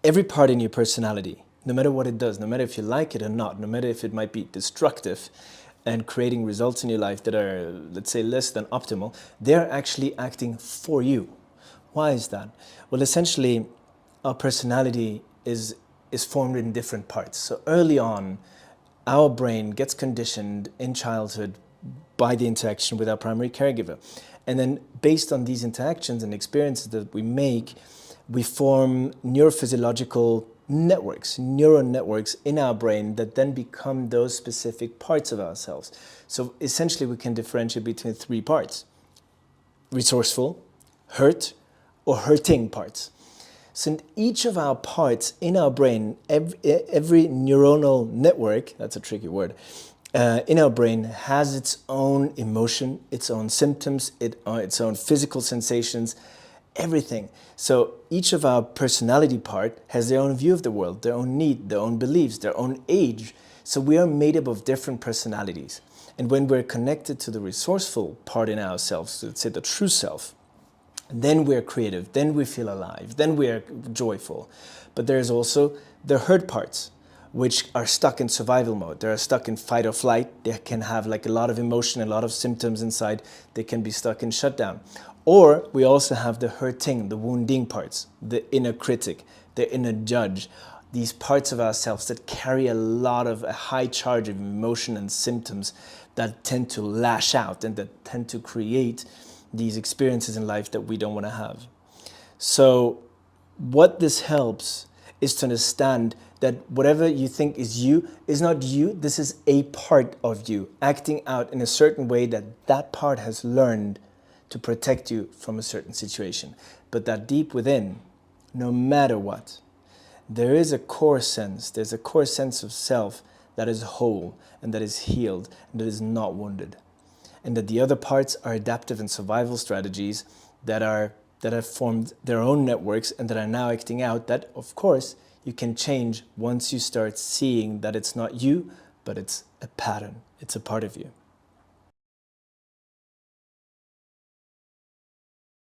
every part in your personality, no matter what it does, no matter if you like it or not, no matter if it might be destructive and creating results in your life that are, let's say, less than optimal, they're actually acting for you. Why is that? Well, essentially, our personality is formed in different parts. So early on, our brain gets conditioned in childhood by the interaction with our primary caregiver. And then based on these interactions and experiences that we make, we form neurophysiological networks, neural networks in our brain that then become those specific parts of ourselves. So essentially we can differentiate between three parts: resourceful, hurt, or hurting parts. So in each of our parts in our brain, every neuronal network, that's a tricky word, in our brain has its own emotion, its own symptoms, its own physical sensations, everything. So each of our personality part has their own view of the world, their own need, their own beliefs, their own age. So we are made up of different personalities. And when we're connected to the resourceful part in ourselves, let's say the true self, then we're creative, then we feel alive, then we're joyful. But there's also the hurt parts, which are stuck in survival mode. They're stuck in fight or flight. They can have like a lot of emotion, a lot of symptoms inside. They can be stuck in shutdown. Or we also have the hurting, the wounding parts, the inner critic, the inner judge. These parts of ourselves that carry a high charge of emotion and symptoms that tend to lash out and that tend to create these experiences in life that we don't want to have. So what this helps is to understand that whatever you think is you is not you. This is a part of you acting out in a certain way that part has learned to protect you from a certain situation. But that deep within, no matter what, there is a core sense, there's a core sense of self that is whole and that is healed and that is not wounded. And that the other parts are adaptive and survival strategies that have formed their own networks and that are now acting out, that of course you can change once you start seeing that it's not you, but it's a pattern, it's a part of you.